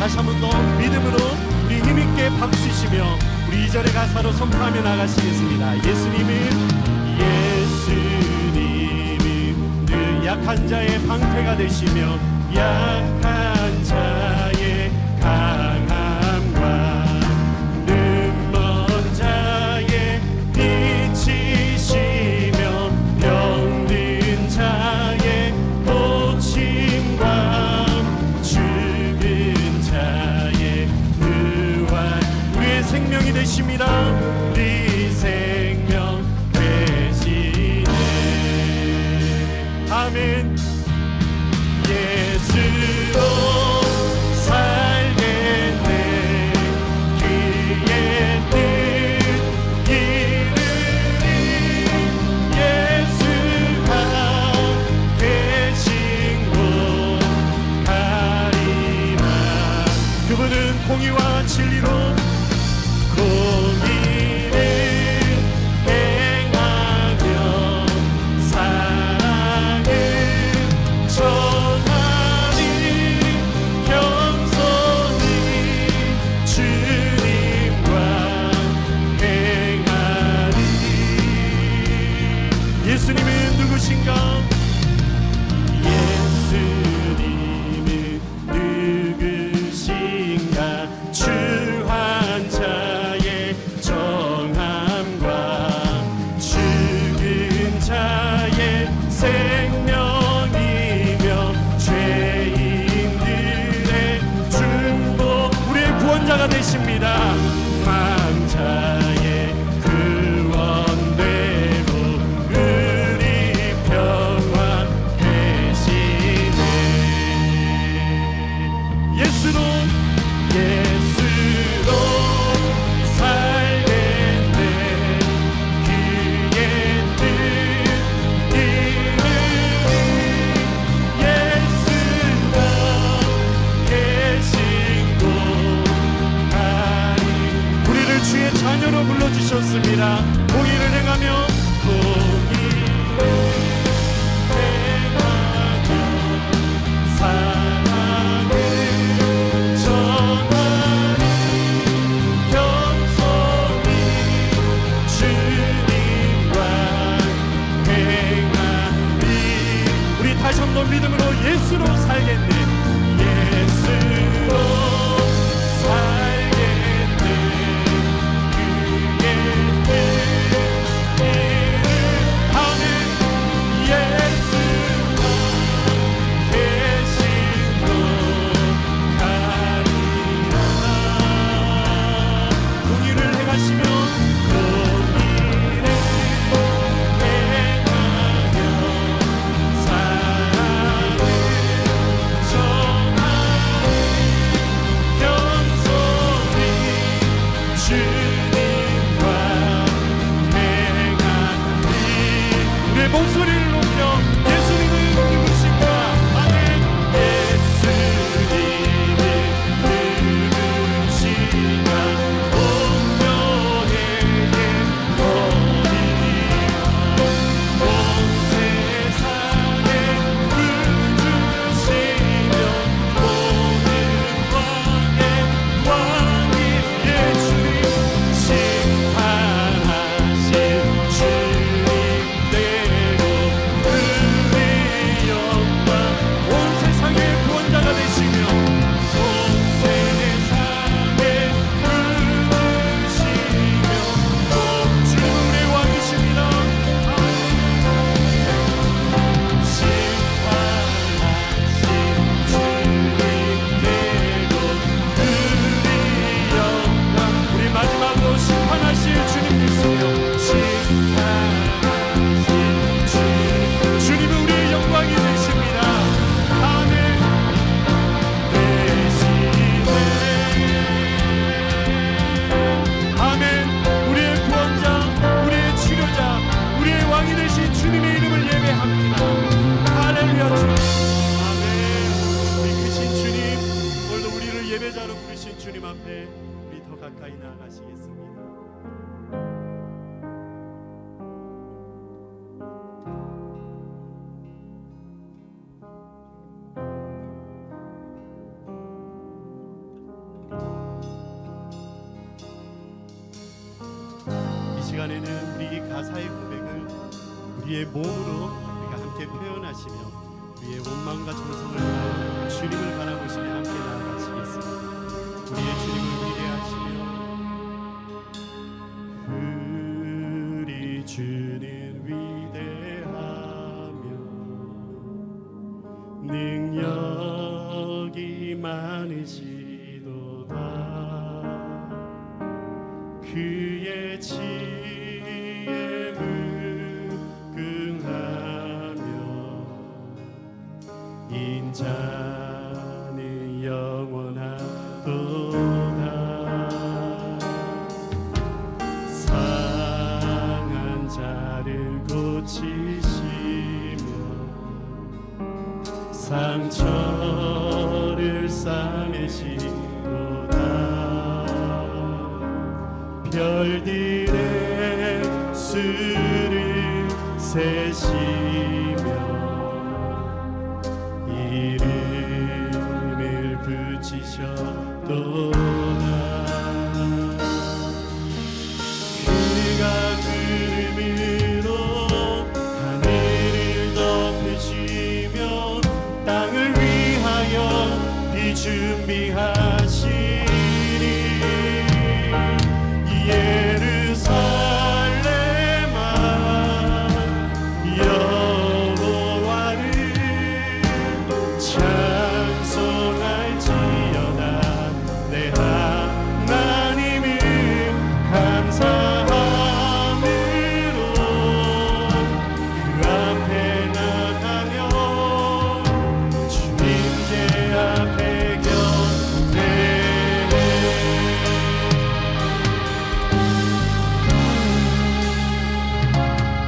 다시 한 번 더 믿음으로 우리 힘있게 박수시며 우리 2절의 가사로 선포하며 나가시겠습니다. 예수님은 늘 약한 자의 방패가 되시며 약한 자의 강함과 눈먼 자의 빛이시며 병든 자의 고침과 죽은 자의 부활 우리의 생명이 되십니다. 우리 생명 되시네. 아멘. 예수로 살겠네. 귀에 늘 이르리 예수가 계신 곳 가리라. 그분은 공의와 진리로 공의를 행하며 사랑을 전하니 겸손히 주님과 행하리. 예수님은 누구신가? 예수님은 누구신가? 주한 자의 정함과 죽은 자의 생명이며 죄인들의 중보 우리의 구원자가 되십니다. 망자의 구원되고 우리 평화 되시네. 예수로 살겠네. 귀에 늘 이르리 예수가 계신 곳 가리. 우리를 주의 자녀로 불러주셨습니다. 공의를 행하며 사랑을 전하리. 겸손히 주님과 행하리. 우리 다시 한 번 믿음으로 예수로 살겠네. 예수로 살겠네. 그의 뜻 이루하는 예수가 계신 곳 가리라. 공의를 행하시며 공의를 행하며 사랑을 전하리. 겸손히 주님과 행하리. 우리의 목소리를 높여 예수님은 누구신가? 아멘. 예수님은 누구신가? 운명에게 어린이여 온 세상에 구주시며 모든 왕의 왕이 예수님 심판하신 주님 되고 우리 영광 온 세상의 구원자가 되시며 온 세상에 부르시며 주는 우리의 왕이십니다. 심판하신 주님 되고 우리 영광 우리 마지막으로 심판하실 주님 되시며 심판하신 주님은 우리의 영광이 되십니다. 아멘. 되시네. 아멘. 우리의 구원자 우리의 치료자 우리의 왕이 되신 주님의 이름을 예배합니다. 할렐루야. 주님 아멘. 우리 크신 주님 오늘도 우리를 예배자로 부르신 주님 앞에 우리 더 가까이 나아가시겠습니다. 시간에는 우리 가사의 고백을 우리의 몸으로 우리가 함께 표현하시며 우리의 온 마음과 정성을 다하여 주님을 바라보시며 함께 나아가시겠습니다. 우리의 주님을 위대하시며 우리 주님 위대하며 능력이 많으시도다. 그의 지혜에 무궁하며 인자는 영원하도다. 상한 자를 고치시며 상처를 싸매시도다. 별들의 수를 세시며 이름을 붙이셨도다. 그가 구름으로 하늘을 덮으시며 땅을 위하여 비 준비하시니 예루살렘아 여호와를 찬송할지어다. 내 하나님을 감사함으로 그 앞에 나가며 주님 제 앞에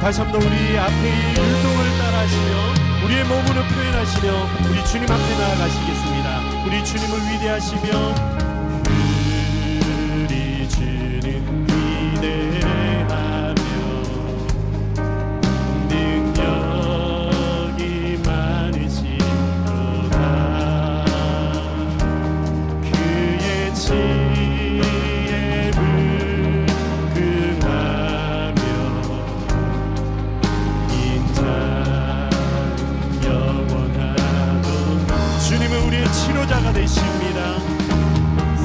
다시 한번 우리 앞에 이 율동을 따라하시며 우리의 몸으로 표현하시며 우리 주님 앞에 나아가시겠습니다. 우리 주님을 위대하시며 우리 주님 위대하며 능력이 많으시도다. 그의 지혜에 무궁하며 주님은 우리의 치료자가 되십니다.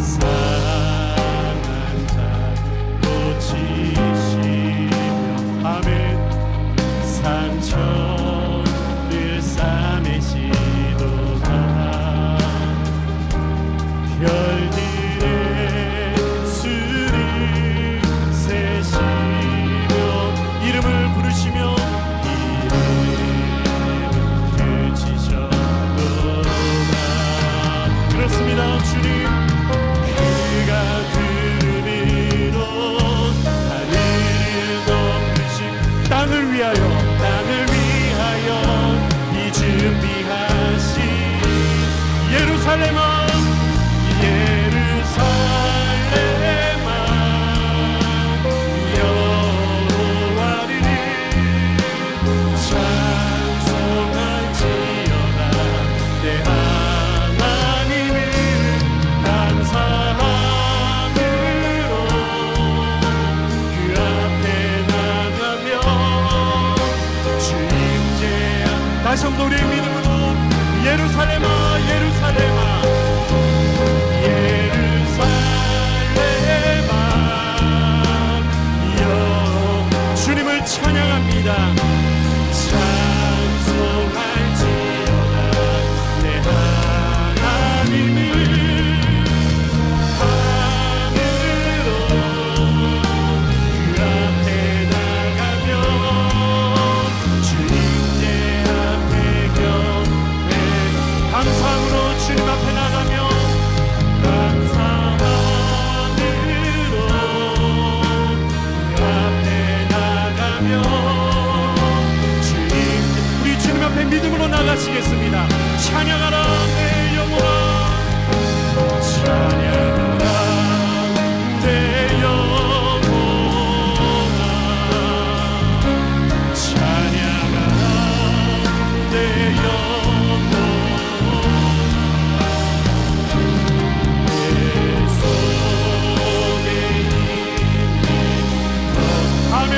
상한 자를 고치시며 아멘. 상처를 싸매시도다. 별들의 수를 세시며 이름을 부르시며 그렇습니다. 주님 그가 구름으로 하늘을 덮으신 땅을 위하여 이 준비하신 예루살렘아 여호와를 찬송할지어다. 내 다시 한번 우리의 믿음으로 예루살렘아 예루살렘아 예루살렘아 주님을 찬양합니다. 찬송할지어다. 내 하나님을 하늘로 그 앞에 나가며 감사함으로 주님 앞에 나가며 감사함으로 그 앞에 나가며 우리 주님 앞에 믿음으로 나가시겠습니다. 찬양하라 내 영혼아 찬양하라 내 영혼아 찬양하라 내 영혼아 아멘.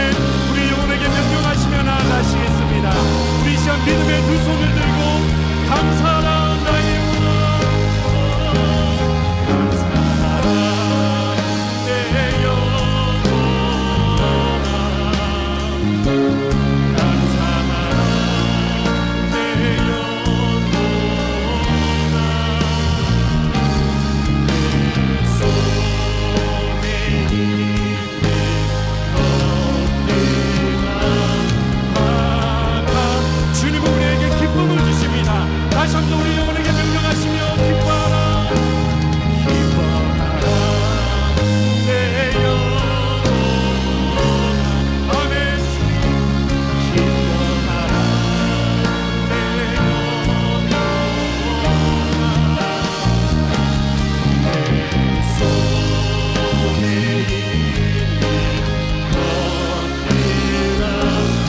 성도 우리 영혼에게 명령하시며 기뻐하라 기뻐하라 내 영혼아 아멘 기뻐하라 내 영혼아 내 손에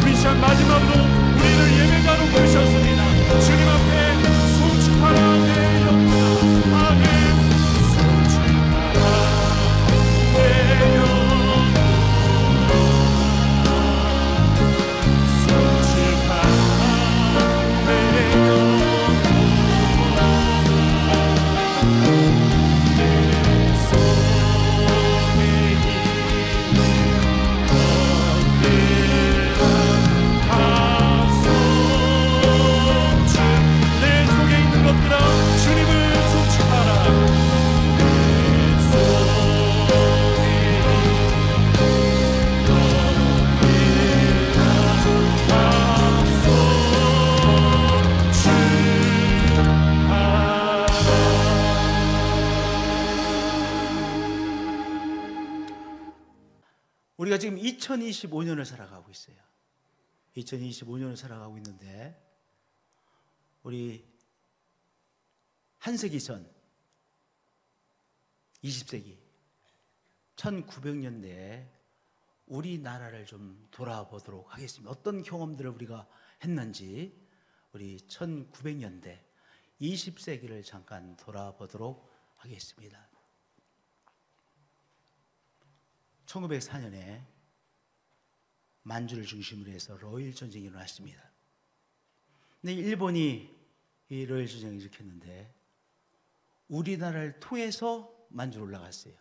우리 시간 마지막으로 우리를 예배자로 부르셨습니다. 주님 앞에 송축하라 내 영혼아 아멘 송축하라 내 영혼아 송축하라 내 영혼아 내 손에 있는 내 속에 있는 것들아 주님을 송축하라 내 속에 우리가 지금 2025년을 살아가고 있어요. 2025년을 살아가고 있는데 우리 한 세기 전 20세기 1900년대에 우리나라를 좀 돌아보도록 하겠습니다. 어떤 경험들을 우리가 했는지 우리 1900년대 20세기를 잠깐 돌아보도록 하겠습니다. 1904년에 만주를 중심으로 해서 러일 전쟁이 일어났습니다. 근데 일본이 이 러일 전쟁을 일으켰는데 우리나라를 통해서 만주로 올라갔어요.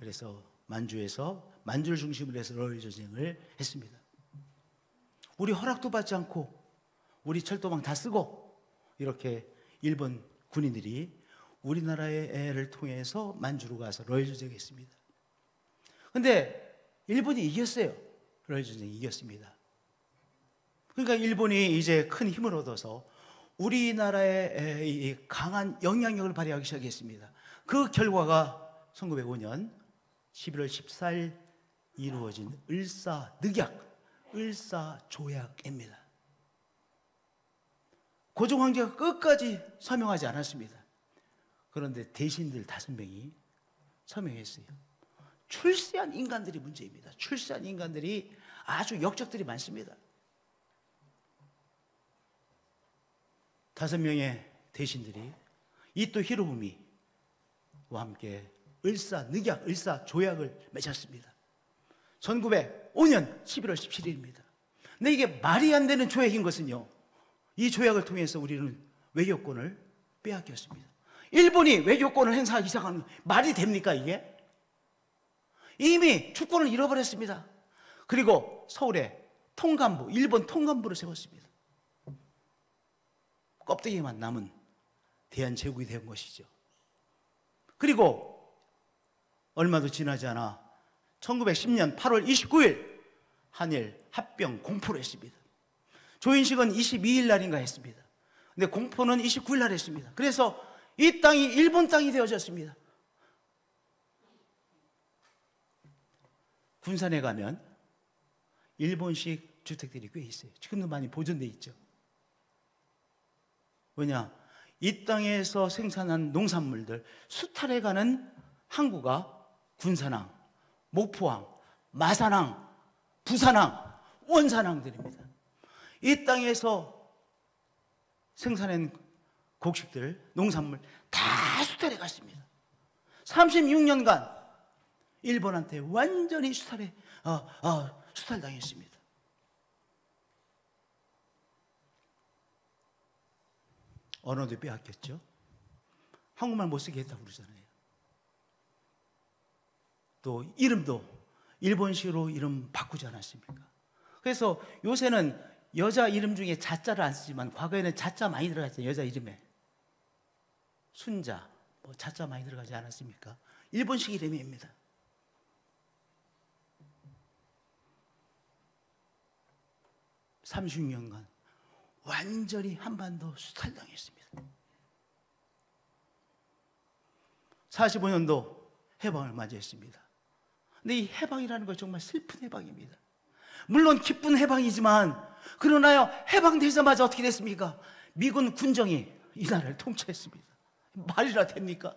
그래서 만주를 중심으로 해서 러일 전쟁을 했습니다. 우리 허락도 받지 않고 우리 철도망 다 쓰고 이렇게 일본 군인들이 우리나라의 애를 통해서 만주로 가서 러일 전쟁을 했습니다. 근데 일본이 이겼어요. 러일 전쟁이 이겼습니다. 그러니까 일본이 이제 큰 힘을 얻어서 우리나라에 강한 영향력을 발휘하기 시작했습니다. 그 결과가 1905년 11월 14일 이루어진 을사조약입니다. 고종 황제가 끝까지 서명하지 않았습니다. 그런데 대신들 5명이 서명했어요. 출세한 인간들이 문제입니다. 출세한 인간들이 아주 역적들이 많습니다. 5명의 대신들이 이토 히로부미와 함께 을사조약을 맺었습니다. 1905년 11월 17일입니다. 근데 이게 말이 안 되는 조약인 것은요, 이 조약을 통해서 우리는 외교권을 빼앗겼습니다. 일본이 외교권을 행사하기 시작하는 말이 됩니까 이게? 이미 주권을 잃어버렸습니다. 그리고 서울에 통감부, 일본 통감부를 세웠습니다. 껍데기만 남은 대한제국이 된 것이죠. 그리고 얼마도 지나지 않아 1910년 8월 29일 한일 합병 공포를 했습니다. 조인식은 22일 날인가 했습니다. 근데 공포는 29일 날 했습니다. 그래서 이 땅이 일본 땅이 되어졌습니다. 군산에 가면 일본식 주택들이 꽤 있어요. 지금도 많이 보존돼 있죠. 왜냐? 이 땅에서 생산한 농산물들 수탈해 가는 항구가 군산항, 목포항, 마산항, 부산항, 원산항들입니다. 이 땅에서 생산한 곡식들, 농산물 다 수탈해 갔습니다. 36년간 일본한테 완전히 수탈당했습니다. 언어도 빼앗겼죠. 한국말 못 쓰게 했다고 그러잖아요. 또 이름도 일본식으로 이름 바꾸지 않았습니까? 그래서 요새는 여자 이름 중에 자자를 안 쓰지만 과거에는 자자 많이 들어갔잖아요. 여자 이름에 순자, 뭐 자자 많이 들어가지 않았습니까? 일본식 이름입니다. (36년간) 완전히 한반도 수탈당했습니다. 45년도 해방을 맞이했습니다. 근데 이 해방이라는 건 정말 슬픈 해방입니다. 물론 기쁜 해방이지만, 그러나요, 해방되자마자 어떻게 됐습니까? 미군 군정이 이 나라를 통치했습니다. 말이라 됩니까?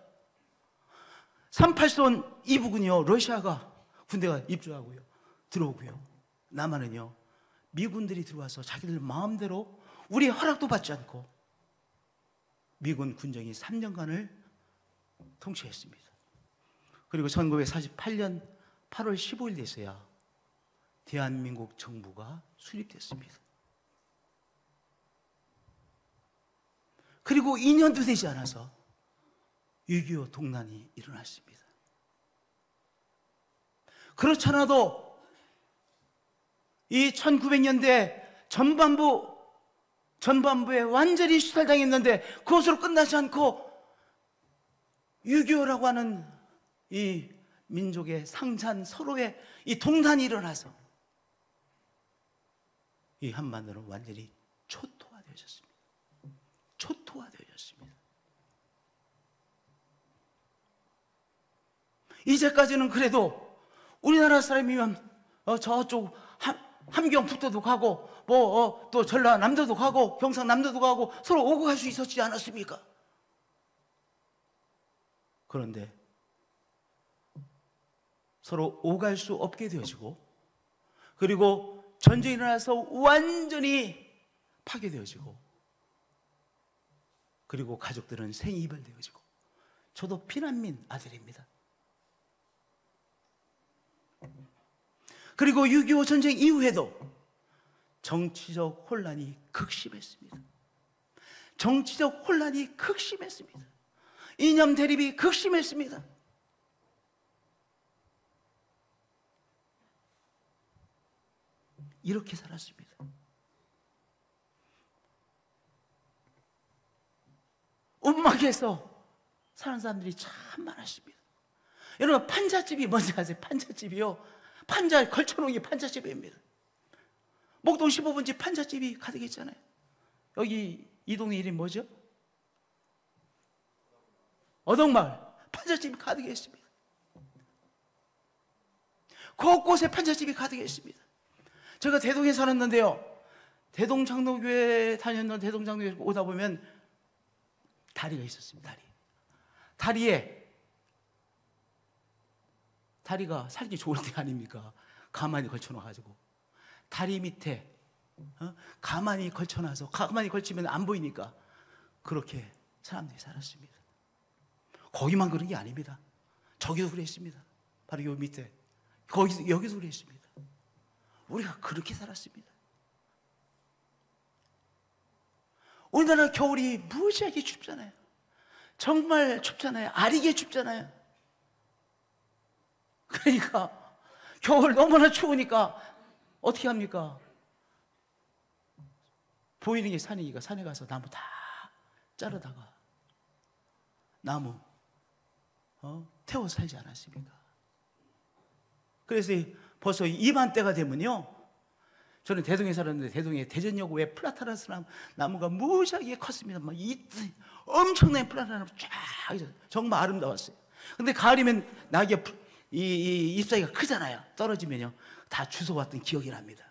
38선 이북은요, 러시아가 군대가 입주하고요, 들어오고요. 남한은요, 미군들이 들어와서 자기들 마음대로 우리의 허락도 받지 않고 미군 군정이 3년간을 통치했습니다. 그리고 1948년 8월 15일 돼서야 대한민국 정부가 수립됐습니다. 그리고 2년도 되지 않아서 6.25 동란이 일어났습니다. 그렇지 않아도 이 1900년대 전반부에 완전히 수탈당했는데 그것으로 끝나지 않고 6.25라고 하는 이 민족의 상산, 서로의 이 동단이 일어나서 이 한반도는 완전히 초토화되어졌습니다. 초토화되어졌습니다. 이제까지는 그래도 우리나라 사람이면 저쪽 함경북도도 가고 또 전라남도도 가고 경상남도도 가고 서로 오고 갈 수 있었지 않았습니까? 그런데 서로 오갈 수 없게 되어지고, 그리고 전쟁이 일어나서 완전히 파괴되어지고, 그리고 가족들은 생이별되어지고, 저도 피난민 아들입니다. 그리고 6.25 전쟁 이후에도 정치적 혼란이 극심했습니다. 정치적 혼란이 극심했습니다. 이념 대립이 극심했습니다. 이렇게 살았습니다. 움막에서 사는 사람들이 참 많았습니다. 여러분, 판잣집이 뭔지 아세요? 판잣집이요, 판자 걸쳐놓은 게 판잣집입니다. 목동 15번지 판잣집이 가득했잖아요. 여기 이 동네 이름이 뭐죠? 어덕마을. 판잣집이 가득했습니다. 곳곳에 판잣집이 가득했습니다. 제가 대동에 살았는데요, 대동장로교회 다녔는데 대동장로교회 오다 보면 다리가 있었습니다. 다리가 살기 좋은 데 아닙니까? 가만히 걸쳐놔가지고 다리 밑에 가만히 걸쳐놔서, 가만히 걸치면 안 보이니까 그렇게 사람들이 살았습니다. 거기만 그런 게 아닙니다. 저기도 그랬습니다. 바로 요 밑에, 여기도 그랬습니다. 우리가 그렇게 살았습니다. 우리나라 겨울이 무지하게 춥잖아요. 정말 춥잖아요. 아리게 춥잖아요. 그러니까 겨울 너무나 추우니까 어떻게 합니까? 보이는 게 산이니까 산에 가서 나무 다 자르다가 나무 태워 살지 않았습니까? 그래서 벌써 이맘때가 되면요, 저는 대동에 살았는데 대동에 대전여고에 플라타나스 나무가 무지하게 컸습니다. 막 엄청난 플라타나무 쫙 있어요. 정말 아름다웠어요. 근데 가을이면 낙엽 이 잎사귀가 크잖아요. 떨어지면요 다 주워왔던 기억이 납니다.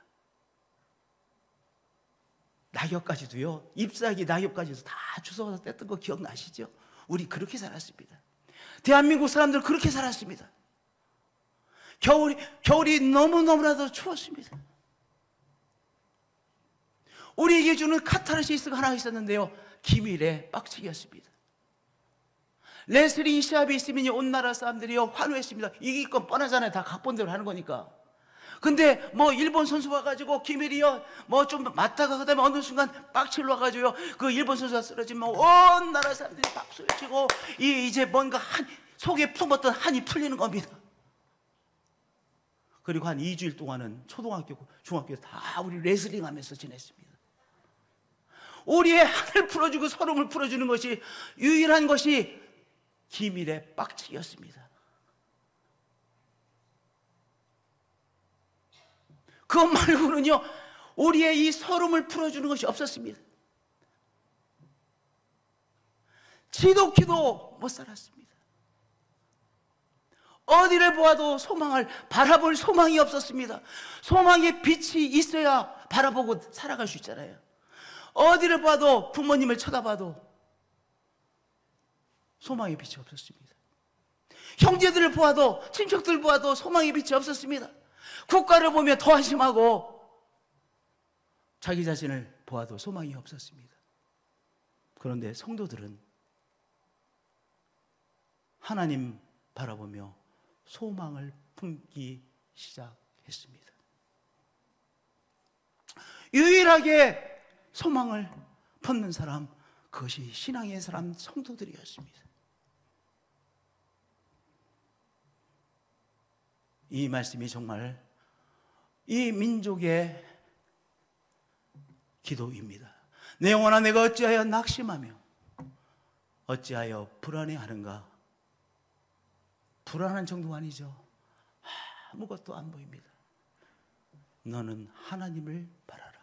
낙엽까지도요, 잎사귀 낙엽까지도 다 주워와서 뗐던 거 기억나시죠? 우리 그렇게 살았습니다. 대한민국 사람들 그렇게 살았습니다. 겨울이 너무너무나도 추웠습니다. 우리에게 주는 카타르시스가 하나 있었는데요, 기밀의 빡치기였습니다. 레슬링 시합이 있으면 온 나라 사람들이요 환호했습니다. 이길 건 뻔하잖아요. 다 각본대로 하는 거니까. 근데 뭐 일본 선수 와가지고 기밀이요 뭐 좀 맞다가 그다음에 어느 순간 빡칠러 와가지고요 그 일본 선수가 쓰러지면 온 나라 사람들이 박수를 치고 이제 뭔가 속에 품었던 한이 풀리는 겁니다. 그리고 한 2주일 동안은 초등학교, 중학교 다 우리 레슬링 하면서 지냈습니다. 우리의 한을 풀어주고 서름을 풀어주는 것이 유일한 것이 기밀의 빡치기였습니다. 그것 말고는요 우리의 이 서름을 풀어주는 것이 없었습니다. 지독히도 못 살았습니다. 어디를 보아도 소망을 바라볼 소망이 없었습니다. 소망의 빛이 있어야 바라보고 살아갈 수 있잖아요. 어디를 봐도, 부모님을 쳐다봐도 소망의 빛이 없었습니다. 형제들을 보아도, 친척들 보아도 소망의 빛이 없었습니다. 국가를 보며 더 한심하고 자기 자신을 보아도 소망이 없었습니다. 그런데 성도들은 하나님 바라보며 소망을 품기 시작했습니다. 유일하게 소망을 품는 사람, 그것이 신앙의 사람, 성도들이었습니다. 이 말씀이 정말 이 민족의 기도입니다. 내 영혼아, 내가 어찌하여 낙심하며 어찌하여 불안해하는가? 불안한 정도가 아니죠. 아무것도 안 보입니다. 너는 하나님을 바라라.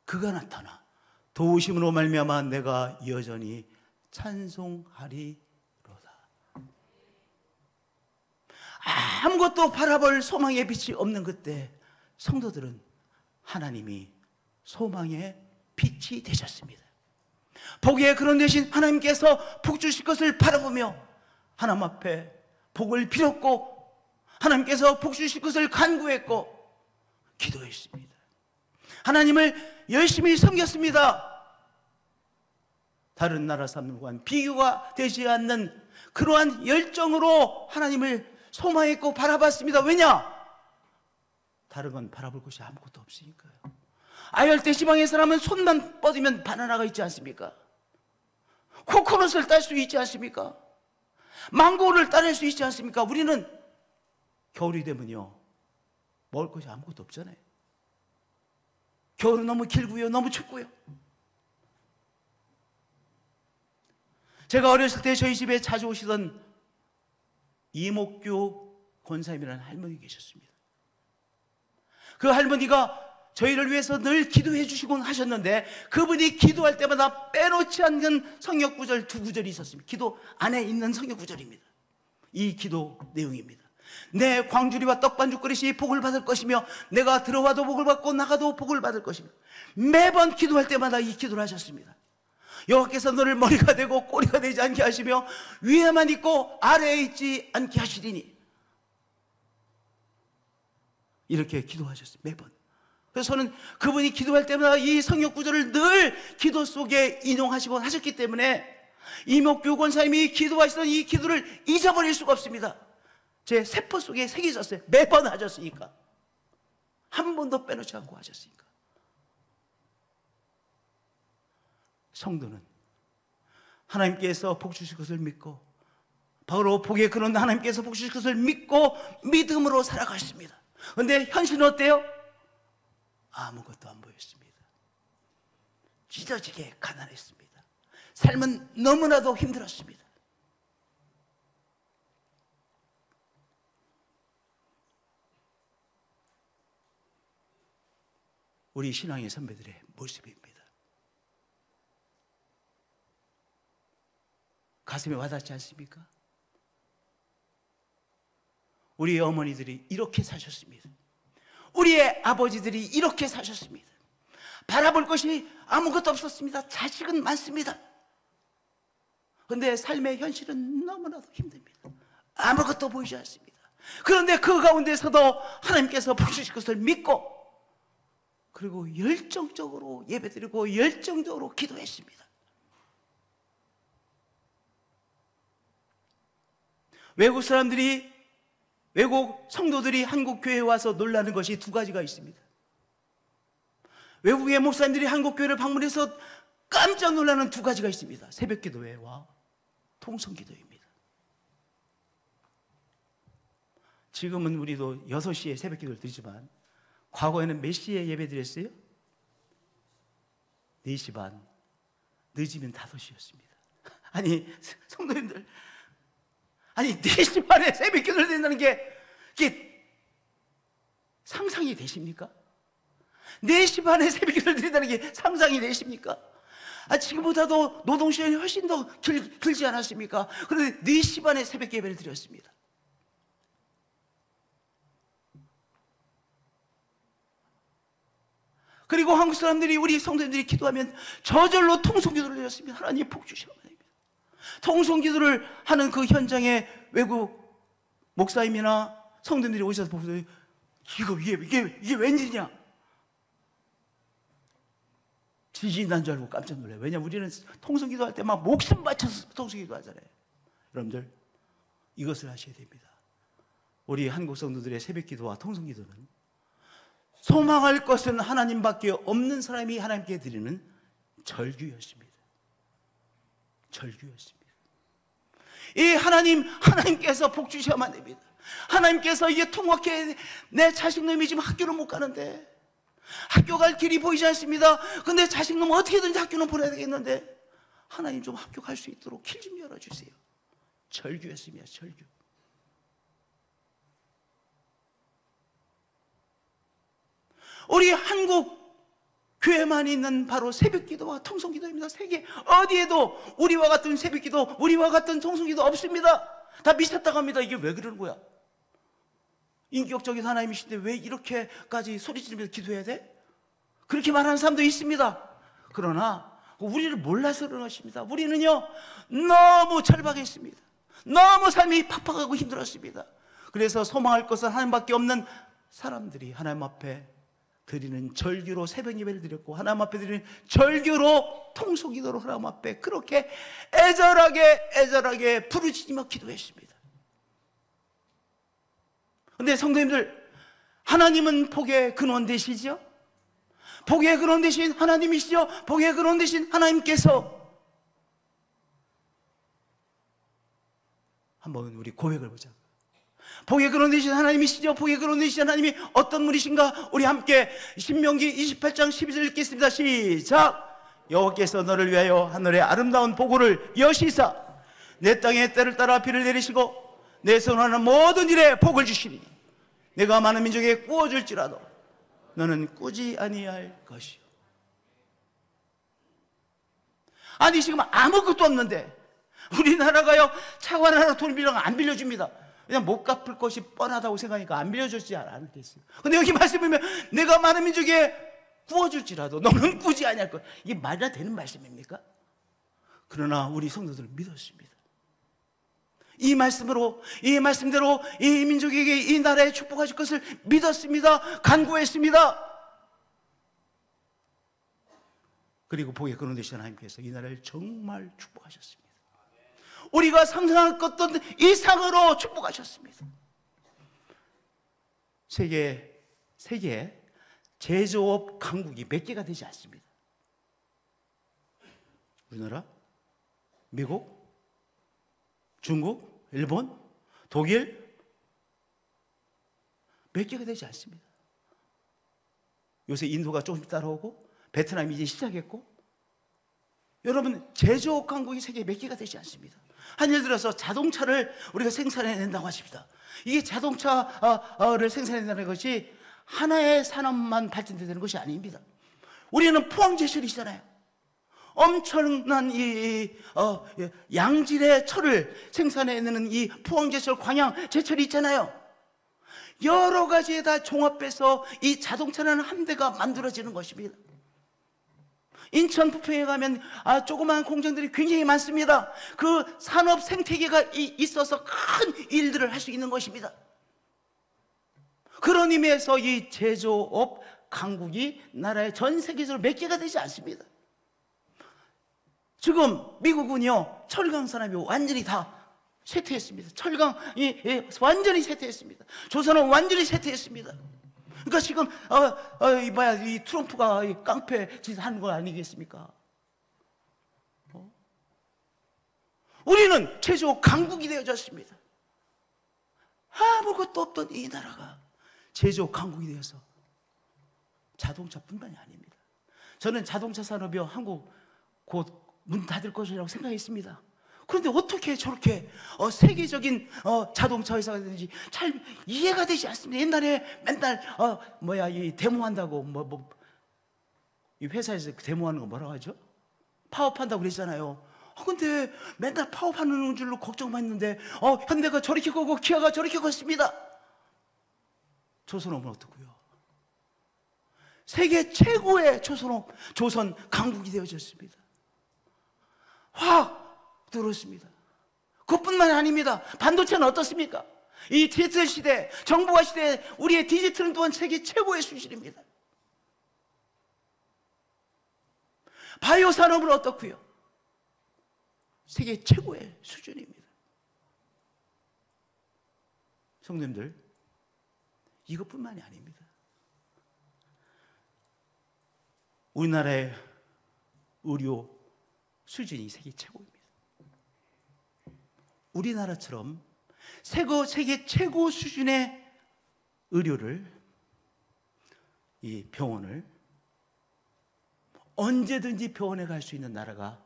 그가 나타나 도우심으로 말미암아 내가 여전히 찬송하리로다. 아무것도 바라볼 소망의 빛이 없는 그때 성도들은 하나님이 소망의 빛이 되셨습니다. 복의 근원 되신 하나님께서 복 주실 것을 바라보며 하나님 앞에 복을 빌었고, 하나님께서 복 주실 것을 간구했고 기도했습니다. 하나님을 열심히 섬겼습니다. 다른 나라 사람들과는 비교가 되지 않는 그러한 열정으로 하나님을 소망했고 바라봤습니다. 왜냐? 다른 건 바라볼 것이 아무것도 없으니까요. 아열대 지방의 사람은 손만 뻗으면 바나나가 있지 않습니까? 코코넛을 딸 수 있지 않습니까? 망고를 따낼 수 있지 않습니까? 우리는 겨울이 되면요, 먹을 것이 아무것도 없잖아요. 겨울은 너무 길고요, 너무 춥고요. 제가 어렸을 때 저희 집에 자주 오시던 이목규 권사님이라는 할머니 계셨습니다. 그 할머니가 저희를 위해서 늘 기도해 주시곤 하셨는데, 그분이 기도할 때마다 빼놓지 않는 성역 구절 두 구절이 있었습니다. 기도 안에 있는 성역 구절입니다. 이 기도 내용입니다. 내 광주리와 떡반죽 그릇이 복을 받을 것이며 내가 들어와도 복을 받고 나가도 복을 받을 것이며, 매번 기도할 때마다 이 기도를 하셨습니다. 여호와께서 너를 머리가 되고 꼬리가 되지 않게 하시며 위에만 있고 아래에 있지 않게 하시리니, 이렇게 기도하셨어요. 매번. 그래서 저는 그분이 기도할 때마다 이 성역 구절을 늘 기도 속에 인용하시곤 하셨기 때문에 이목규 권사님이 기도하시던 이 기도를 잊어버릴 수가 없습니다. 제 세포 속에 새겨졌어요. 매번 하셨으니까. 한 번도 빼놓지 않고 하셨으니까. 성도는 하나님께서 복 주실 것을 믿고, 바로 복의 근원 하나님께서 복 주실 것을 믿고 믿음으로 살아갔습니다. 그런데 현실은 어때요? 아무것도 안 보였습니다. 찢어지게 가난했습니다. 삶은 너무나도 힘들었습니다. 우리 신앙의 선배들의 모습입니다. 가슴에 와닿지 않습니까? 우리 어머니들이 이렇게 사셨습니다. 우리의 아버지들이 이렇게 사셨습니다. 바라볼 것이 아무것도 없었습니다. 자식은 많습니다. 그런데 삶의 현실은 너무나도 힘듭니다. 아무것도 보이지 않습니다. 그런데 그 가운데서도 하나님께서 복 주실 것을 믿고, 그리고 열정적으로 예배드리고 열정적으로 기도했습니다. 외국 사람들이, 외국 성도들이 한국 교회에 와서 놀라는 것이 두 가지가 있습니다. 외국의 목사님들이 한국 교회를 방문해서 깜짝 놀라는 두 가지가 있습니다. 새벽 기도회와 통성 기도입니다. 지금은 우리도 6시에 새벽 기도를 드리지만 과거에는 몇 시에 예배 드렸어요? 4시 반, 늦으면 5시였습니다. 아니 성도님들, 아니 4시 반에 새벽 기도를 드린다는 게 이게 상상이 되십니까? 4시 반에 새벽 기도를 드린다는 게 상상이 되십니까? 지금보다도 노동시간이 훨씬 더 길지 않았습니까? 그런데 4시 반에 새벽 예배를 드렸습니다. 그리고 한국 사람들이, 우리 성도님들이 기도하면 저절로 통성기도를 드렸습니다. 하나님 복 주시옵소서. 통성기도를 하는 그 현장에 외국 목사님이나 성도님들이 오셔서 보면서 이게 웬일이냐? 지진이 난 줄 알고 깜짝 놀라요. 왜냐하면 우리는 통성기도 할 때 막 목숨 바쳐서 통성기도 하잖아요. 여러분들, 이것을 하셔야 됩니다. 우리 한국 성도들의 새벽기도와 통성기도는 소망할 것은 하나님밖에 없는 사람이 하나님께 드리는 절규였습니다. 절규였습니다. 이 하나님께서 복 주셔야만 됩니다. 하나님께서 이게 통학해, 내 자식놈이 지금 학교를 못 가는데, 학교 갈 길이 보이지 않습니다. 근데 자식놈 어떻게든지 학교는 보내야 되겠는데, 하나님 좀 학교 갈 수 있도록 길 좀 열어주세요. 절규였습니다. 절규. 우리 한국 교회만 있는 바로 새벽기도와 통성기도입니다. 세계 어디에도 우리와 같은 새벽기도, 우리와 같은 통성기도 없습니다. 다 미쳤다고 합니다. 이게 왜 그러는 거야? 인격적인 하나님이신데 왜 이렇게까지 소리 지르면서 기도해야 돼? 그렇게 말하는 사람도 있습니다. 그러나 우리를 몰라서 그런 것입니다. 우리는요, 너무 절박했습니다. 너무 삶이 팍팍하고 힘들었습니다. 그래서 소망할 것은 하나님밖에 없는 사람들이 하나님 앞에 드리는 절규로 새벽 예배를 드렸고, 하나님 앞에 드리는 절규로 통성기도로 하나님 앞에 그렇게 애절하게 부르짖으며 기도했습니다. 그런데 성도님들, 하나님은 복의 근원 되시죠? 복의 근원 되신 하나님이시죠? 복의 근원 되신 하나님께서, 한번 우리 고백을 보자. 복의 근원 되신 하나님이시죠? 복의 근원 되신 하나님이 어떤 분이신가? 우리 함께 신명기 28장 12절 읽겠습니다. 시작! 여호와께서 너를 위하여 하늘의 아름다운 보고를 여시사 내 땅에 때를 따라 비를 내리시고 내 손하는 모든 일에 복을 주시니 내가 많은 민족에게 꾸어줄지라도 너는 꾸지 아니할 것이요. 아니, 지금 아무것도 없는데 우리나라가요, 차관 하나 돈 빌려면 안 빌려줍니다. 그냥 못 갚을 것이 뻔하다고 생각하니까 안 빌려주지 않겠어요. 근데 여기 말씀 보면 내가 많은 민족에 구워줄지라도 너는 꾸지 아니할 것. 이게 말이나 되는 말씀입니까? 그러나 우리 성도들은 믿었습니다. 이 말씀대로 이 민족에게 이 나라에 축복하실 것을 믿었습니다. 간구했습니다. 그리고 복의 근원 되신 하나님께서 이 나라를 정말 축복하셨습니다. 우리가 상상할 것 이상으로 축복하셨습니다. 세계 제조업 강국이 몇 개가 되지 않습니다. 우리나라, 미국, 중국, 일본, 독일, 몇 개가 되지 않습니다. 요새 인도가 조금씩 따라오고 베트남이 이제 시작했고, 여러분, 제조업 강국이 세계에 몇 개가 되지 않습니다. 한 예를 들어서 자동차를 우리가 생산해낸다고 하십니다. 이게 자동차를 생산해낸다는 것이 하나의 산업만 발전되는 것이 아닙니다. 우리는 포항제철이잖아요. 엄청난 양질의 철을 생산해내는 이 포항제철, 광양제철이 있잖아요. 여러 가지에 다 종합해서 이 자동차라는 한 대가 만들어지는 것입니다. 인천 부평에 가면 조그마한 공장들이 굉장히 많습니다. 그 산업 생태계가 있어서 큰 일들을 할 수 있는 것입니다. 그런 의미에서 이 제조업 강국이 나라의 전 세계적으로 몇 개가 되지 않습니다. 지금 미국은요, 철강 산업이 완전히 다 쇠퇴했습니다. 철강이 완전히 쇠퇴했습니다. 조선은 완전히 쇠퇴했습니다. 그러니까 지금 이 트럼프가 이 깡패 짓 하는 거 아니겠습니까? 우리는 제조업 강국이 되어졌습니다. 아무것도 없던 이 나라가 제조업 강국이 되어서 자동차뿐만이 아닙니다. 저는 자동차 산업이 한국 곧 문 닫을 것이라고 생각했습니다. 그런데 어떻게 저렇게 세계적인 자동차 회사가 되는지 잘 이해가 되지 않습니다. 옛날에 맨날 이 데모한다고 이 회사에서 데모하는 거 뭐라고 하죠? 파업한다고 그랬잖아요. 근데 맨날 파업하는 줄로 걱정만 했는데 현대가 저렇게 걷고 기아가 저렇게 걷습니다. 조선업은 어떻고요? 세계 최고의 조선 강국이 되어졌습니다. 확 늘었습니다. 그것뿐만 아닙니다. 반도체는 어떻습니까? 이 디지털 시대, 정보화 시대, 우리의 디지털은 또한 세계 최고의 수준입니다. 바이오 산업은 어떻고요? 세계 최고의 수준입니다. 성도님들, 이것뿐만이 아닙니다. 우리나라의 의료 수준이 세계 최고입니다. 우리나라처럼 세계 최고 수준의 의료를, 이 병원을 언제든지 병원에 갈 수 있는 나라가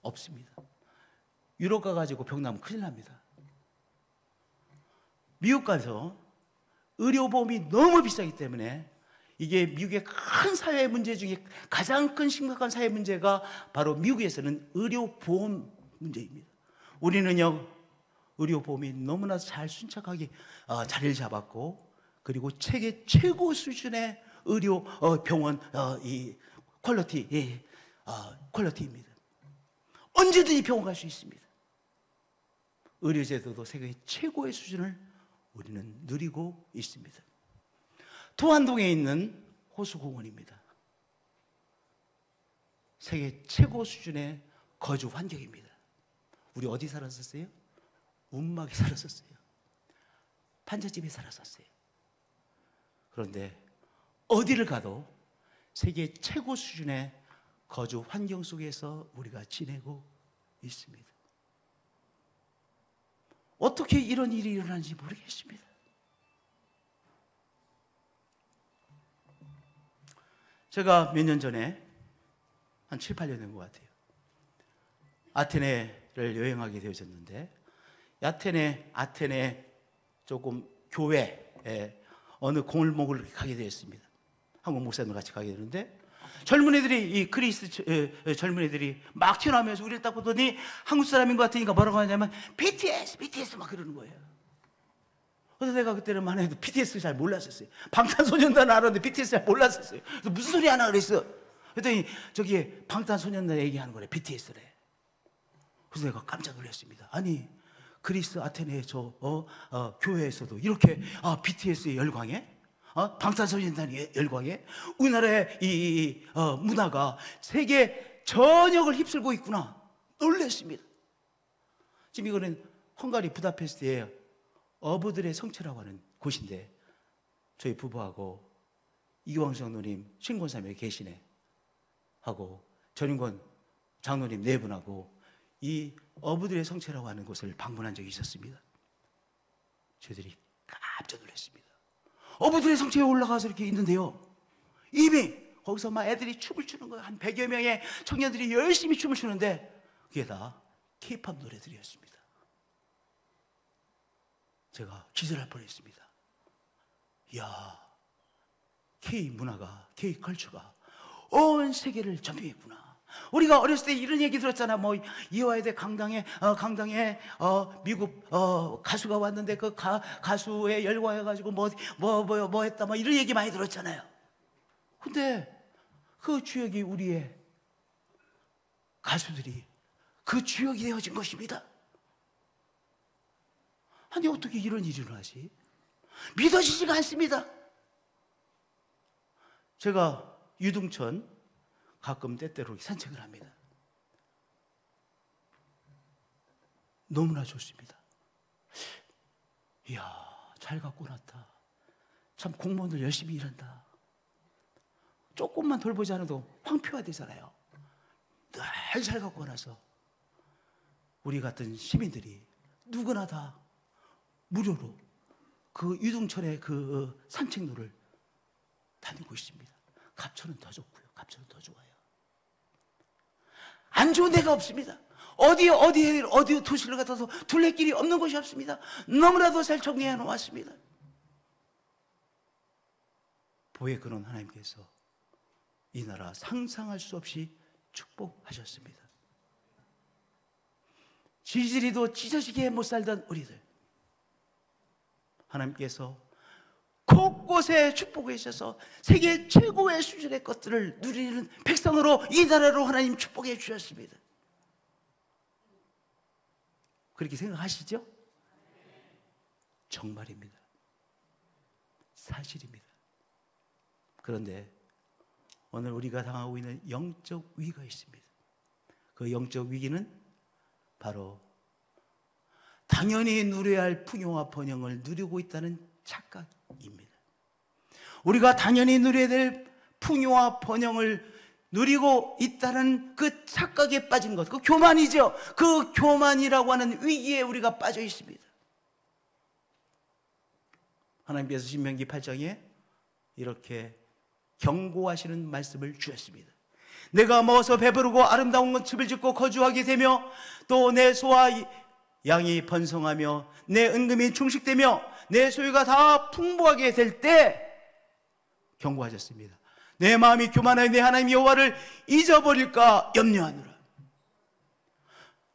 없습니다. 유럽 가가지고 병 나면 큰일 납니다. 미국 가서 의료보험이 너무 비싸기 때문에, 이게 미국의 큰 사회 문제 중에 가장 큰 심각한 사회 문제가 바로 미국에서는 의료보험 문제입니다. 우리는요, 의료보험이 너무나 잘 순착하게 자리를 잡았고, 그리고 세계 최고 수준의 의료 병원 이 퀄리티입니다. 언제든지 병원 갈 수 있습니다. 의료제도도 세계 최고의 수준을 우리는 누리고 있습니다. 도안동에 있는 호수공원입니다. 세계 최고 수준의 거주 환경입니다. 우리 어디 살았었어요? 운막에 살았었어요. 판잣집에 살았었어요. 그런데 어디를 가도 세계 최고 수준의 거주 환경 속에서 우리가 지내고 있습니다. 어떻게 이런 일이 일어나는지 모르겠습니다. 제가 몇 년 전에, 한 7, 8년 된 것 같아요, 아테네를 여행하게 되어졌는데, 아테네 조금 교회에 어느 골목을 가게 되었습니다. 한국 목사님과 같이 가게 되는데, 젊은 애들이, 이 그리스 젊은 애들이 막 튀어나오면서 우리를 딱 보더니 한국 사람인 것 같으니까 뭐라고 하냐면 BTS 막 그러는 거예요. 그래서 내가 그때는 해도 BTS 잘 몰랐었어요. 방탄소년단 알았는데 BTS 잘 몰랐었어요. 그래서 무슨 소리 하나 그랬어. 그랬더니 저기 방탄소년단 얘기하는 거래, BTS래. 그래서 내가 깜짝 놀랐습니다. 아니, 그리스 아테네 교회에서도 이렇게 BTS의 열광에, 방탄소년단의 열광에 우리나라의 이 문화가 세계 전역을 휩쓸고 있구나 놀랐습니다. 지금 이거는 헝가리 부다페스트의 어부들의 성체라고 하는 곳인데, 저희 부부하고 이광 장로님, 신권사님 여기 계시네 하고 전인권 장로님 네 분하고 이 어부들의 성체라고 하는 곳을 방문한 적이 있었습니다. 저희들이 깜짝 놀랐습니다. 어부들의 성체에 올라가서 이렇게 있는데요, 이미 거기서 막 애들이 춤을 추는 거예요. 한 100여 명의 청년들이 열심히 춤을 추는데 그게 다 K-팝 노래들이었습니다. 제가 기절할 뻔했습니다. 이야, K-문화가, K-컬처가 온 세계를 점령했구나. 우리가 어렸을 때 이런 얘기 들었잖아. 뭐 이화여대 강당에 미국 가수가 왔는데 그 가수에 열광해가지고 뭐 했다, 뭐 이런 얘기 많이 들었잖아요. 근데 그 주역이 우리의 가수들이 그 주역이 되어진 것입니다. 아니, 어떻게 이런 일이 일어나지? 믿어지지가 않습니다. 제가 유등천 가끔 때때로 산책을 합니다. 너무나 좋습니다. 이야, 잘 갖고 났다. 참 공무원들 열심히 일한다. 조금만 돌보지 않아도 황폐화되잖아요. 늘 잘 갖고 나서 우리 같은 시민들이 누구나 다 무료로 그 유등천의 그 산책로를 다니고 있습니다. 갑천은 더 좋고요. 갑천은 더 좋아요. 안 좋은 데가 없습니다. 어디 도시를 같아서 둘레길이 없는 곳이 없습니다. 너무나도 잘 정리해 놓았습니다. 보혜 근원 하나님께서 이 나라 상상할 수 없이 축복하셨습니다. 지지리도 찢어지게 못 살던 우리들, 하나님께서 곳곳에 축복해 주셔서 세계 최고의 수준의 것들을 누리는 백성으로, 이 나라로 하나님 축복해 주셨습니다. 그렇게 생각하시죠? 정말입니다. 사실입니다. 그런데 오늘 우리가 당하고 있는 영적 위기가 있습니다. 그 영적 위기는 바로 당연히 누려야 할 풍요와 번영을 누리고 있다는 착각입니다. 우리가 당연히 누려야 될 풍요와 번영을 누리고 있다는 그 착각에 빠진 것, 그 교만이죠. 그 교만이라고 하는 위기에 우리가 빠져 있습니다. 하나님께서 신명기 8장에 이렇게 경고하시는 말씀을 주셨습니다. 내가 먹어서 배부르고 아름다운 집을 짓고 거주하게 되며 또 내 소와 양이 번성하며 내 은금이 충식되며 내 소유가 다 풍부하게 될 때 경고하셨습니다. 내 마음이 교만하여 내 하나님 여호와를 잊어버릴까 염려하노라.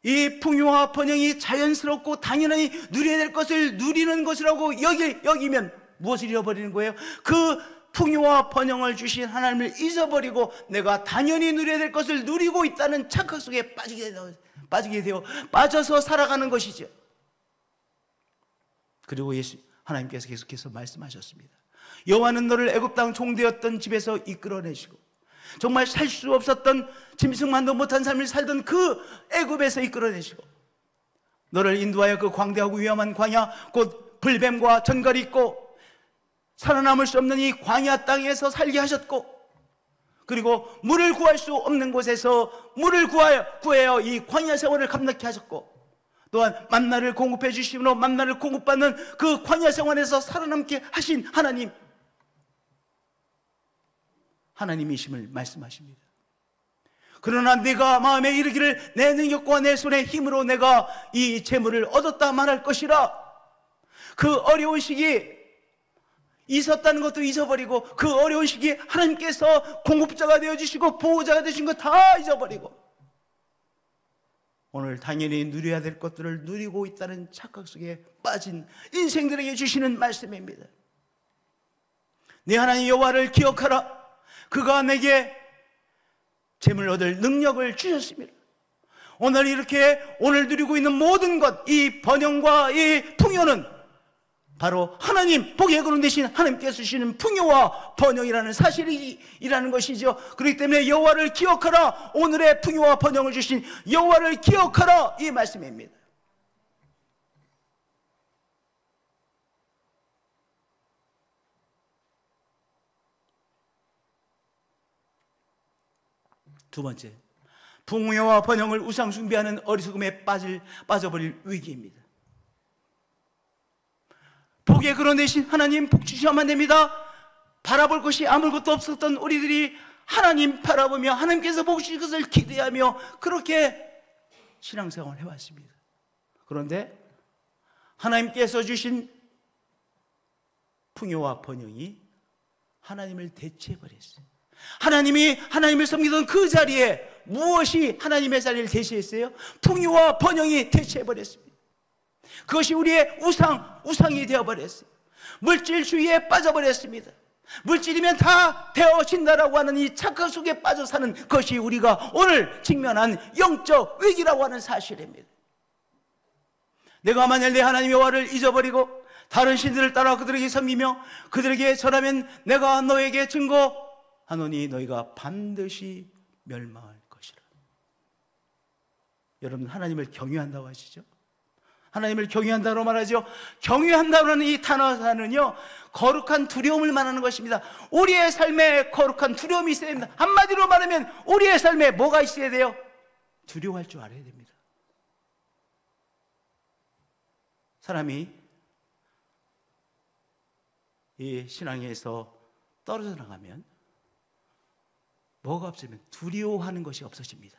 이 풍요와 번영이 자연스럽고 당연히 누려야 될 것을 누리는 것이라고 여기면 무엇을 잃어버리는 거예요? 그 풍요와 번영을 주신 하나님을 잊어버리고 내가 당연히 누려야 될 것을 누리고 있다는 착각 속에 빠져서 살아가는 것이죠. 그리고 하나님께서 계속해서 말씀하셨습니다. 여호와는 너를 애굽 땅 종되었던 집에서 이끌어내시고 정말 살 수 없었던 짐승만도 못한 삶을 살던 그 애굽에서 이끌어내시고 너를 인도하여 그 광대하고 위험한 광야, 곧 불뱀과 전갈이 있고 살아남을 수 없는 이 광야 땅에서 살게 하셨고, 그리고 물을 구할 수 없는 곳에서 물을 구하여 이 광야 생활을 감당케 하셨고, 또한 만나를 공급해 주심으로 만나를 공급받는 그 광야 생활에서 살아남게 하신 하나님이심을 말씀하십니다. 그러나 네가 마음에 이르기를 내 능력과 내 손의 힘으로 내가 이 재물을 얻었다 말할 것이라. 그 어려운 시기 있었다는 것도 잊어버리고, 그 어려운 시기에 하나님께서 공급자가 되어주시고 보호자가 되신 거 다 잊어버리고 오늘 당연히 누려야 될 것들을 누리고 있다는 착각 속에 빠진 인생들에게 주시는 말씀입니다. 네 하나님 여호와를 기억하라. 그가 내게 재물 얻을 능력을 주셨습니다. 오늘 이렇게 오늘 누리고 있는 모든 것, 이 번영과 이 풍요는 바로 하나님, 복의 근원 되신 하나님께서 주시는 풍요와 번영이라는 사실이라는 것이죠. 그렇기 때문에 여호와를 기억하라. 오늘의 풍요와 번영을 주신 여호와를 기억하라, 이 말씀입니다. 두 번째, 풍요와 번영을 우상 숭배하는 어리석음에 빠져버릴 위기입니다. 복의 근원 되신 하나님 복 주셔야만 됩니다. 바라볼 것이 아무것도 없었던 우리들이 하나님 바라보며 하나님께서 복 주실 것을 기대하며 그렇게 신앙생활을 해왔습니다. 그런데 하나님께서 주신 풍요와 번영이 하나님을 대체해버렸어요. 하나님을 섬기던 그 자리에 무엇이 하나님의 자리를 대체했어요? 풍요와 번영이 대체해버렸습니다. 그것이 우리의 우상이 되어버렸어요. 물질주의에 빠져버렸습니다. 물질이면 다 되어진다라고 하는 이 착각 속에 빠져 사는 것이 우리가 오늘 직면한 영적 위기라고 하는 사실입니다. 내가 만약 내 하나님 여호와를 잊어버리고 다른 신들을 따라 그들에게 섬기며 그들에게 절하면 내가 너에게 증거하노니 너희가 반드시 멸망할 것이라. 여러분, 하나님을 경외한다고 하시죠? 하나님을 경외한다고 말하죠. 경외한다는 이 단어는요, 거룩한 두려움을 말하는 것입니다. 우리의 삶에 거룩한 두려움이 있어야 됩니다. 한마디로 말하면 우리의 삶에 뭐가 있어야 돼요? 두려워할 줄 알아야 됩니다. 사람이 이 신앙에서 떨어져 나가면 뭐가 없으면 두려워하는 것이 없어집니다.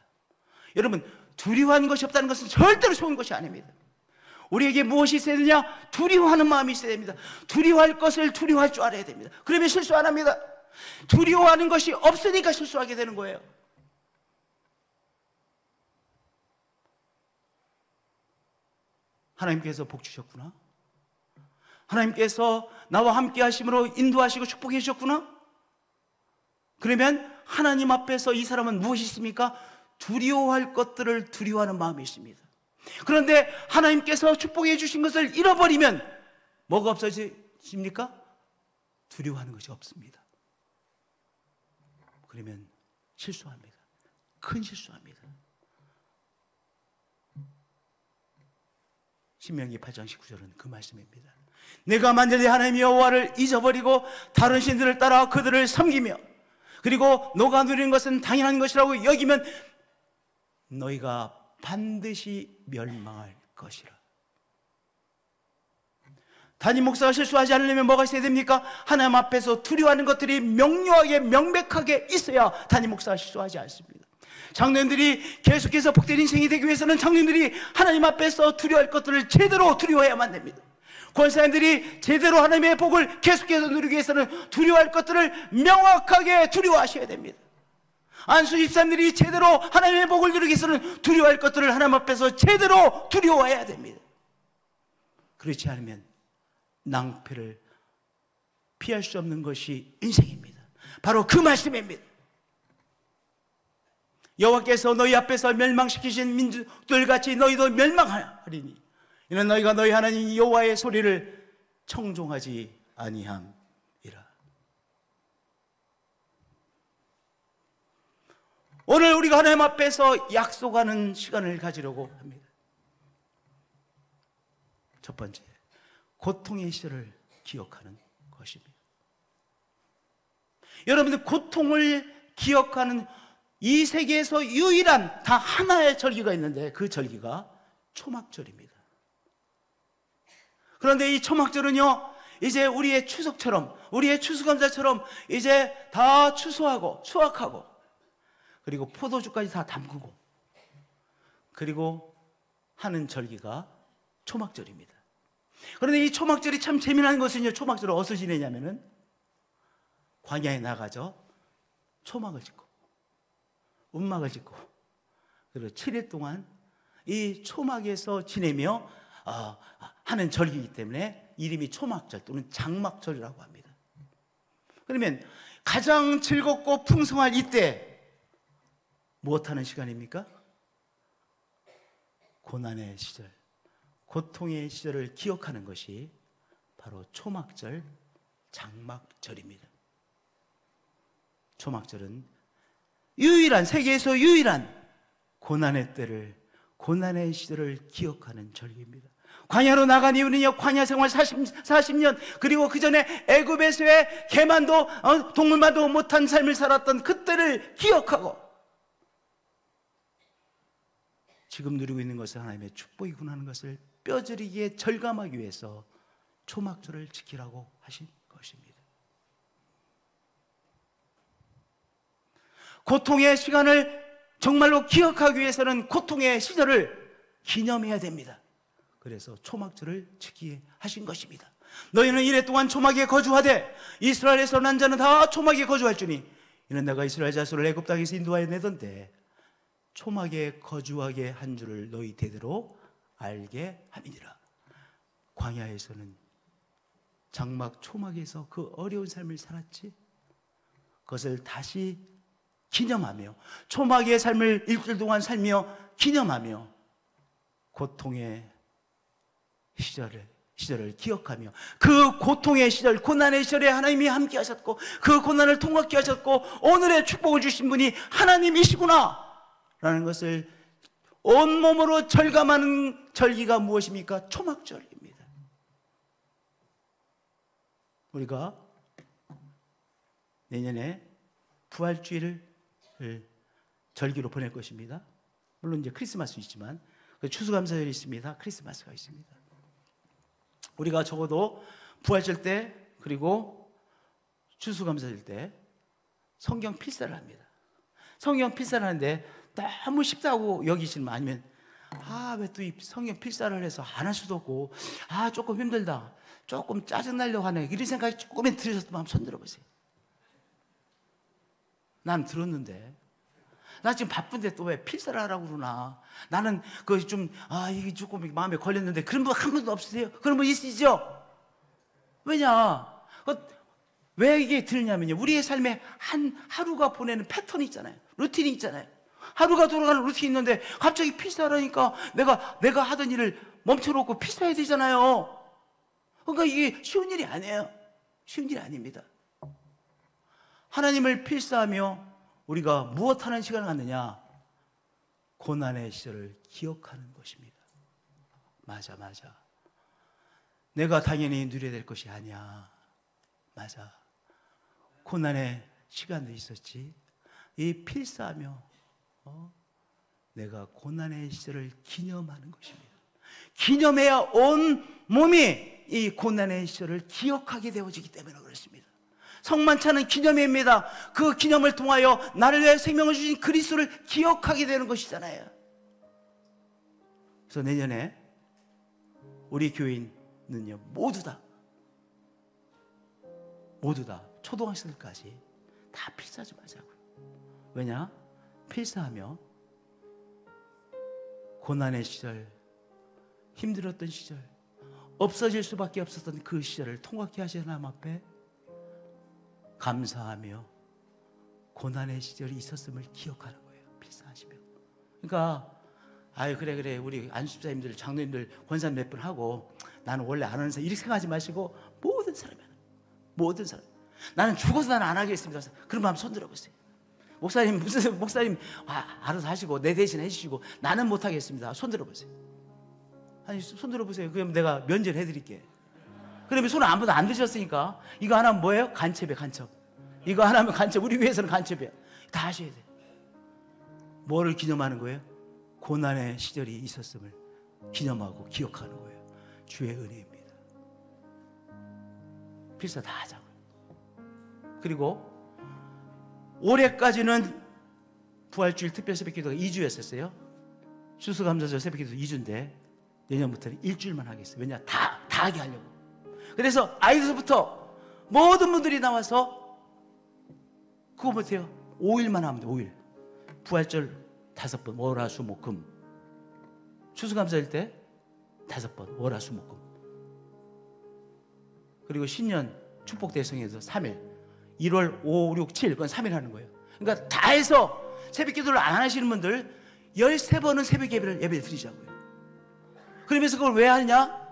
여러분, 두려워하는 것이 없다는 것은 절대로 좋은 것이 아닙니다. 우리에게 무엇이 있어야 되냐? 두려워하는 마음이 있어야 됩니다. 두려워할 것을 두려워할 줄 알아야 됩니다. 그러면 실수 안 합니다. 두려워하는 것이 없으니까 실수하게 되는 거예요. 하나님께서 복 주셨구나. 하나님께서 나와 함께 하심으로 인도하시고 축복해 주셨구나. 그러면 하나님 앞에서 이 사람은 무엇이 있습니까? 두려워할 것들을 두려워하는 마음이 있습니다. 그런데 하나님께서 축복해 주신 것을 잃어버리면 뭐가 없어집니까? 두려워하는 것이 없습니다. 그러면 실수합니다. 큰 실수합니다. 신명기 8장 19절은 그 말씀입니다. 내가 만일 내 하나님 여호와를 잊어버리고 다른 신들을 따라 그들을 섬기며 그리고 너가 누리는 것은 당연한 것이라고 여기면 너희가 반드시 멸망할 것이라. 담임 목사가 실수하지 않으려면 뭐가 있어야 됩니까? 하나님 앞에서 두려워하는 것들이 명료하게 명백하게 있어야 담임 목사가 실수하지 않습니다. 장로님들이 계속해서 복된 인생이 되기 위해서는 장로님들이 하나님 앞에서 두려워할 것들을 제대로 두려워해야만 됩니다. 권사님들이 제대로 하나님의 복을 계속해서 누리기 위해서는 두려워할 것들을 명확하게 두려워하셔야 됩니다. 안수 집사님들이 제대로 하나님의 복을 누리기 위해서는 두려워할 것들을 하나님 앞에서 제대로 두려워해야 됩니다. 그렇지 않으면 낭패를 피할 수 없는 것이 인생입니다. 바로 그 말씀입니다. 여호와께서 너희 앞에서 멸망시키신 민족들 같이 너희도 멸망하리니 이는 너희가 너희 하나님 여호와의 소리를 청종하지 아니함이라. 오늘 우리가 하나님 앞에서 약속하는 시간을 가지려고 합니다. 첫 번째, 고통의 시절을 기억하는 것입니다. 여러분들 고통을 기억하는 이 세계에서 유일한 다 하나의 절기가 있는데 그 절기가 초막절입니다. 그런데 이 초막절은요, 이제 우리의 추석처럼, 우리의 추수감사처럼 이제 다 추수하고 수확하고 그리고 포도주까지 다 담그고 그리고 하는 절기가 초막절입니다. 그런데 이 초막절이 참 재미난 것은요, 초막절을 어디서 지내냐면은 광야에 나가죠. 초막을 짓고 움막을 짓고 그리고 7일 동안 이 초막에서 지내며 하는 절기이기 때문에 이름이 초막절 또는 장막절이라고 합니다. 그러면 가장 즐겁고 풍성할 이때 무엇하는 시간입니까? 고난의 시절, 고통의 시절을 기억하는 것이 바로 초막절, 장막절입니다. 초막절은 유일한, 세계에서 유일한 고난의 때를, 고난의 시절을 기억하는 절기입니다. 광야로 나간 이유는요, 광야 생활 40년, 그리고 그 전에 애굽에서의 개만도 동물만도 못한 삶을 살았던 그때를 기억하고 지금 누리고 있는 것은 하나님의 축복이구나 하는 것을 뼈저리게 절감하기 위해서 초막절을 지키라고 하신 것입니다. 고통의 시간을 정말로 기억하기 위해서는 고통의 시절을 기념해야 됩니다. 그래서 초막절을 지키게 하신 것입니다. 너희는 이래 동안 초막에 거주하되 이스라엘에서 난 자는 다 초막에 거주할지니 이는 내가 이스라엘 자손을 애굽 땅에서 인도하여 내던데 초막에 거주하게 한 줄을 너희 대대로 알게 함이니라. 광야에서는 장막 초막에서 그 어려운 삶을 살았지, 그것을 다시 기념하며 초막의 삶을 일주일 동안 살며 기념하며 고통의 시절을 기억하며 그 고통의 시절, 고난의 시절에 하나님이 함께 하셨고 그 고난을 통과케 하셨고 오늘의 축복을 주신 분이 하나님이시구나 라는 것을 온몸으로 절감하는 절기가 무엇입니까? 초막절입니다. 우리가 내년에 부활주일을 절기로 보낼 것입니다. 물론 이제 크리스마스 있지만 추수감사절이 있습니다. 크리스마스가 있습니다. 우리가 적어도 부활절 때 그리고 추수감사절 때 성경 필사를 합니다. 성경 필사를 하는데 너무 쉽다고 여기시면 아니면 왜 또 이 성경 필사를 해서 안 할 수도 없고 조금 힘들다, 조금 짜증나려고 하네, 이런 생각이 조금은 들으셨다면 한번 손 들어보세요. 난 들었는데 나 지금 바쁜데 또 왜 필사를 하라고 그러나? 나는 이게 조금 마음에 걸렸는데 그런 분 한 분도 없으세요? 그런 분 있으시죠? 왜냐? 왜 이게 들냐면요, 우리의 삶에 하루가 보내는 패턴이 있잖아요. 루틴이 있잖아요. 하루가 돌아가는 루틴이 있는데 갑자기 필사하라니까 내가 하던 일을 멈춰놓고 필사해야 되잖아요. 그러니까 이게 쉬운 일이 아니에요. 쉬운 일이 아닙니다. 하나님을 필사하며 우리가 무엇하는 시간을 갖느냐? 고난의 시절을 기억하는 것입니다. 맞아. 내가 당연히 누려야 될 것이 아니야. 맞아. 고난의 시간도 있었지. 이 필사하며 내가 고난의 시절을 기념하는 것입니다. 기념해야 온 몸이 이 고난의 시절을 기억하게 되어지기 때문에 그렇습니다. 성만찬은 기념회입니다. 그 기념을 통하여 나를 위해 생명을 주신 그리스도를 기억하게 되는 것이잖아요. 그래서 내년에 우리 교인은요, 모두 다 초등학생들까지 다 필사 좀 하자고요. 왜냐? 필사하며 고난의 시절, 힘들었던 시절, 없어질 수밖에 없었던 그 시절을 통과케 하신 하나님 앞에 감사하며 고난의 시절이 있었음을 기억하는 거예요. 필사하시며. 그러니까 그래 우리 안수집사님들, 장로님들, 권사님 몇 분 하고 나는 원래 안 하는 사람 이렇게 생각하지 마시고 모든 사람 나는 죽어서 나는 안 하겠습니다. 그런 마음 손 들어보세요. 목사님 알아서 하시고 내 대신 해주시고 나는 못 하겠습니다. 손 들어보세요. 아니 손 들어보세요. 그럼 내가 면제를 해드릴게. 그러면 손을 아무도 안 드셨으니까 이거 하나 하면 뭐예요? 간첩이에요. 간첩. 이거 하나 하면 간첩. 우리 위해서는 간첩이에요. 다 하셔야 돼요. 뭐를 기념하는 거예요? 고난의 시절이 있었음을 기념하고 기억하는 거예요. 주의 은혜입니다. 필사 다 하자고요. 그리고 올해까지는 부활주일 특별 새벽기도가 2주였었어요. 추수감사절 새벽기도 2주인데 내년부터는 일주일만 하겠어요. 왜냐? 다 하게 하려고. 그래서 아이들부터 모든 분들이 나와서 그거 못해요. 5일만 하면 돼요. 5일. 부활절 5번 월화수목금, 추수감사일 때 5번 월화수목금, 그리고 신년 축복대성에서 3일 1월 5, 6, 7 그건 3일 하는 거예요. 그러니까 다 해서 새벽기도를 안 하시는 분들 13번은 새벽 예배 드리자고요. 그러면서 그걸 왜 하냐?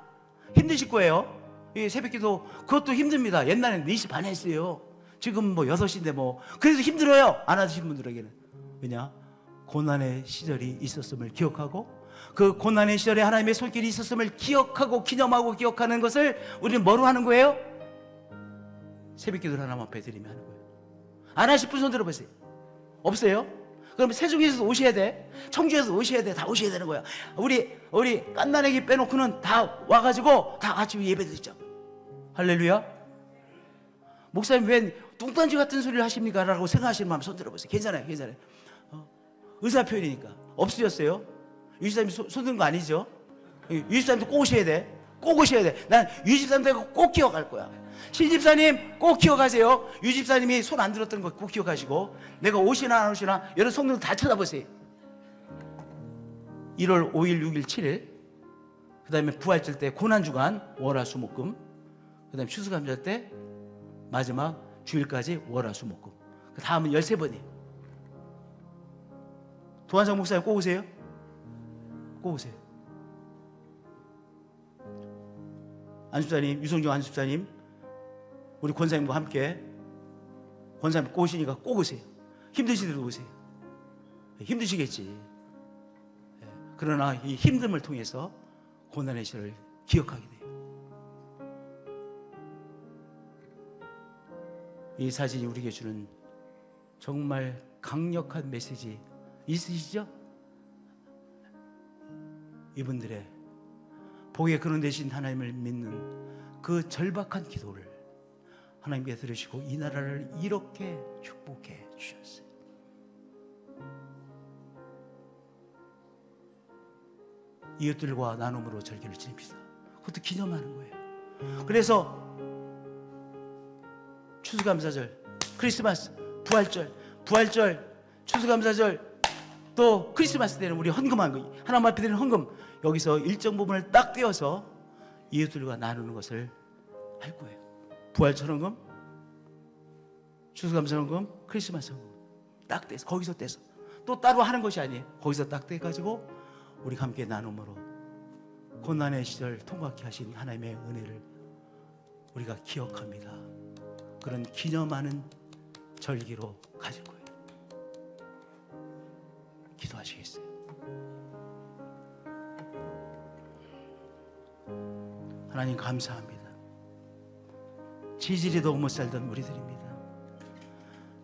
힘드실 거예요. 이 새벽기도 그것도 힘듭니다. 옛날에는 4시 반에 했어요. 지금 6시인데 그래도 힘들어요. 안 하시는 분들에게는. 왜냐? 고난의 시절이 있었음을 기억하고 그 고난의 시절에 하나님의 손길이 있었음을 기억하고 기념하고 기억하는 것을 우리는 뭐로 하는 거예요? 새벽기도를 하나님 앞에 드리면 하는 거예요. 안 하실 분 손 들어보세요. 없어요? 그럼 세종에서도 오셔야 돼. 청주에서 오셔야 돼. 다 오셔야 되는 거야. 우리 깐난애기 빼놓고는 다 와가지고 다 같이 예배 드리죠. 할렐루야. 목사님 왜 뚱딴지 같은 소리를 하십니까? 라고 생각하시는 마음 손 들어보세요. 괜찮아요. 의사 표현이니까. 없으셨어요? 유집사님 손 드는 거 아니죠? 유집사님도 꼭 오셔야 돼. 꼭 오셔야 돼. 난 유집사님도 꼭 기억할 거야. 신집사님 꼭 기억하세요. 유집사님이 손 안 들었던 거 꼭 기억하시고, 내가 오시나 안 오시나 여러 성도들 다 쳐다보세요. 1월 5일, 6일, 7일, 그 다음에 부활절 때 고난주간 월화수목금, 그 다음에 추수감사 때 마지막 주일까지 월화수목금, 그 다음은 13번이에요. 도한성 목사님 꼭 오세요. 꼭 오세요. 안수사님, 유성정 안수사님, 우리 권사님과 함께, 권사님 꼭 오시니까 꼭 오세요. 힘드시더라도 오세요. 힘드시겠지. 그러나 이 힘듦을 통해서 고난의 시절을 기억하게 돼요. 이 사진이 우리에게 주는 정말 강력한 메시지 있으시죠? 이분들의 복의 근원 되신 하나님을 믿는 그 절박한 기도를 하나님께서 들으시고 이 나라를 이렇게 축복해 주셨어요. 이웃들과 나눔으로 절기를 지냅시다. 그것도 기념하는 거예요. 그래서 추수감사절, 크리스마스, 부활절, 추수감사절, 또 크리스마스 때는 우리 헌금한 거, 하나님 앞에 드리는 헌금, 여기서 일정 부분을 딱 떼어서 이웃들과 나누는 것을 할 거예요. 부활절 헌금, 추수감사 헌금, 크리스마스 헌금 딱 떼서, 거기서 떼서 또 따로 하는 것이 아니에요. 거기서 딱 떼가지고 우리가 함께 나눔으로 고난의 시절 통과케 하신 하나님의 은혜를 우리가 기억합니다. 그런 기념하는 절기로 가질 거예요. 기도하시겠어요? 하나님 감사합니다. 지지리도 못 살던 우리들입니다.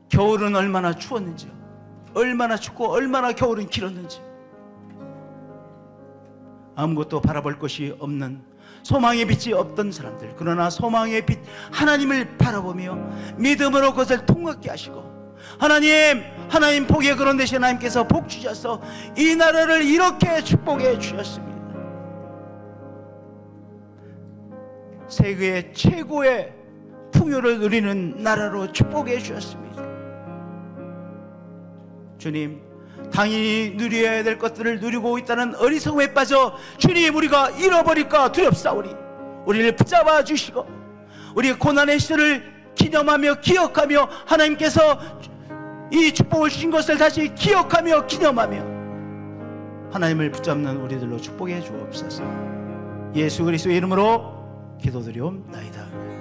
겨울은 얼마나 추웠는지요, 얼마나 춥고 얼마나 겨울은 길었는지, 아무것도 바라볼 것이 없는, 소망의 빛이 없던 사람들, 그러나 소망의 빛 하나님을 바라보며 믿음으로 그것을 통과케 하시고, 하나님 복의 그런 대신 하나님께서 복 주셔서 이 나라를 이렇게 축복해 주셨습니다. 세계의 최고의 풍요를 누리는 나라로 축복해 주셨습니다. 주님, 당연히 누려야 될 것들을 누리고 있다는 어리석음에 빠져 주님 우리가 잃어버릴까 두렵사오니 우리를 붙잡아 주시고, 우리의 고난의 시절을 기념하며 기억하며 하나님께서 이 축복을 주신 것을 다시 기억하며 기념하며 하나님을 붙잡는 우리들로 축복해 주옵소서. 예수 그리스도의 이름으로 기도드리옵나이다.